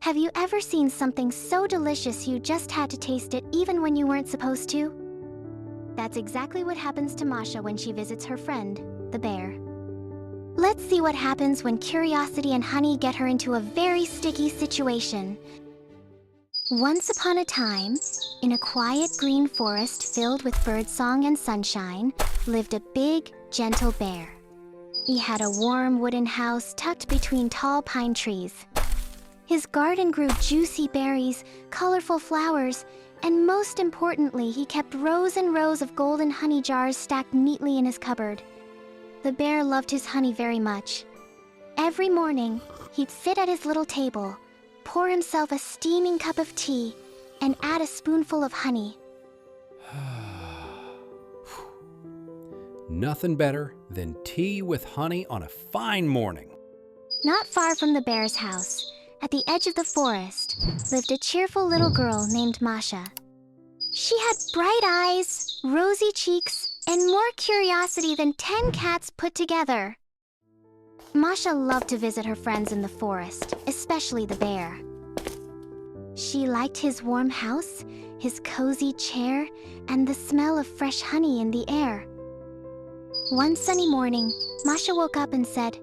Have you ever seen something so delicious you just had to taste it even when you weren't supposed to? That's exactly what happens to Masha when she visits her friend, the bear. Let's see what happens when curiosity and honey get her into a very sticky situation. Once upon a time, in a quiet green forest filled with birdsong and sunshine, lived a big, gentle bear. He had a warm wooden house tucked between tall pine trees. His garden grew juicy berries, colorful flowers, and most importantly, he kept rows and rows of golden honey jars stacked neatly in his cupboard. The bear loved his honey very much. Every morning, he'd sit at his little table, pour himself a steaming cup of tea, and add a spoonful of honey. Nothing better than tea with honey on a fine morning. Not far from the bear's house, at the edge of the forest, lived a cheerful little girl named Masha. She had bright eyes, rosy cheeks, and more curiosity than 10 cats put together. Masha loved to visit her friends in the forest, especially the bear. She liked his warm house, his cozy chair, and the smell of fresh honey in the air. One sunny morning, Masha woke up and said,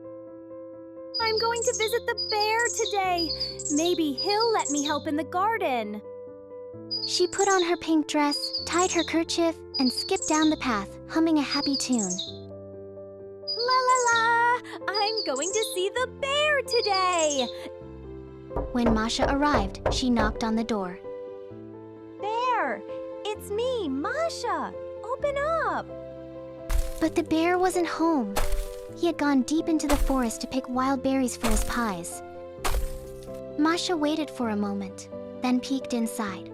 "I'm going to visit the bear today. Maybe he'll let me help in the garden." She put on her pink dress, tied her kerchief, and skipped down the path, humming a happy tune. La la la! I'm going to see the bear today! When Masha arrived, she knocked on the door. Bear! It's me, Masha! Open up! But the bear wasn't home. He had gone deep into the forest to pick wild berries for his pies. Masha waited for a moment, then peeked inside.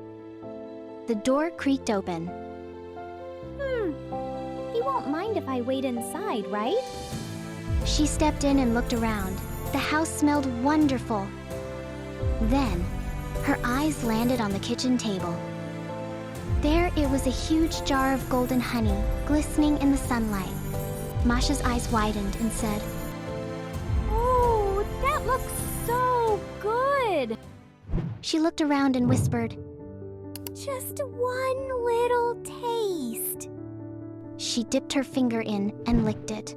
The door creaked open. He won't mind if I wait inside, right? She stepped in and looked around. The house smelled wonderful. Then, her eyes landed on the kitchen table. There it was, a huge jar of golden honey, glistening in the sunlight. Masha's eyes widened and said, "Oh, that looks so good!" She looked around and whispered, "Just one little taste." She dipped her finger in and licked it.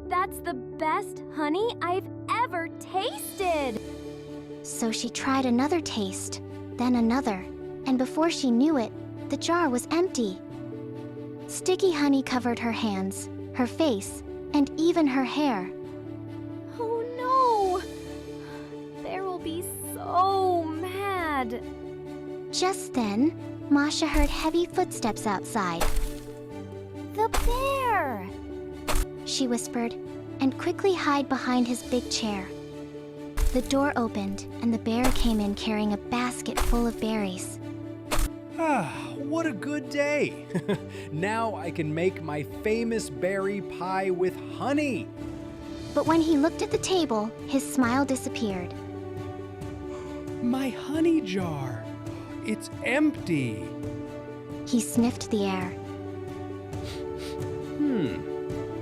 That's the best honey I've ever tasted! So she tried another taste, then another, and before she knew it, the jar was empty. Sticky honey covered her hands, her face, and even her hair. Oh no! Bear will be so mad. Just then, Masha heard heavy footsteps outside. The bear! She whispered, and quickly hid behind his big chair. The door opened, and the bear came in carrying a basket full of berries. What a good day! Now I can make my famous berry pie with honey. But when he looked at the table, his smile disappeared. My honey jar! It's empty! He sniffed the air.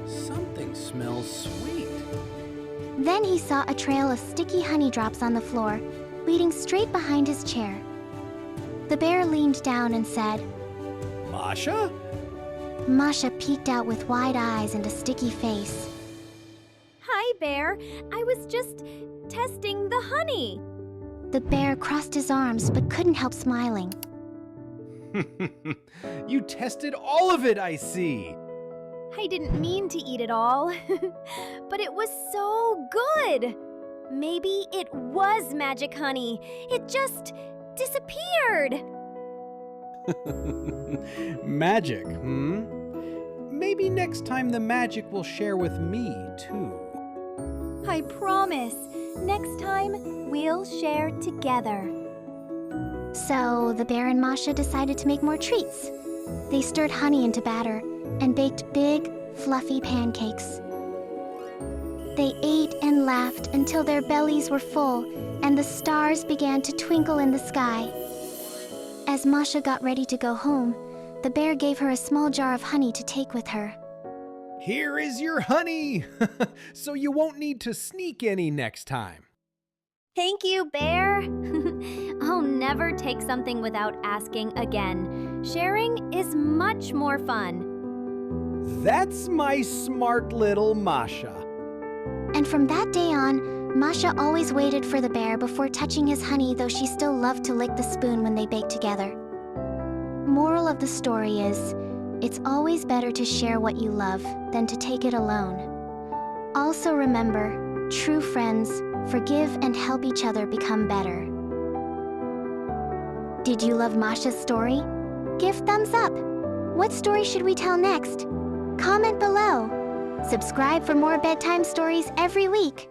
Something smells sweet. Then he saw a trail of sticky honey drops on the floor, leading straight behind his chair. The bear leaned down and said, Masha? Masha peeked out with wide eyes and a sticky face. Hi, Bear. I was just testing the honey. The bear crossed his arms but couldn't help smiling. You tested all of it, I see. I didn't mean to eat it all, but it was so good. Maybe it was magic honey. It just disappeared. Magic, Maybe next time the magic will share with me, too. I promise. Next time, we'll share together. So the bear and Masha decided to make more treats. They stirred honey into batter and baked big, fluffy pancakes. They ate and laughed until their bellies were full and the stars began to twinkle in the sky. As Masha got ready to go home, the bear gave her a small jar of honey to take with her. Here is your honey, so you won't need to sneak any next time. Thank you, Bear. I'll never take something without asking again. Sharing is much more fun. That's my smart little Masha. And from that day on, Masha always waited for the bear before touching his honey, though she still loved to lick the spoon when they baked together. Moral of the story is, it's always better to share what you love than to take it alone. Also remember, true friends forgive and help each other become better. Did you love Masha's story? Give thumbs up. What story should we tell next? Comment below. Subscribe for more bedtime stories every week.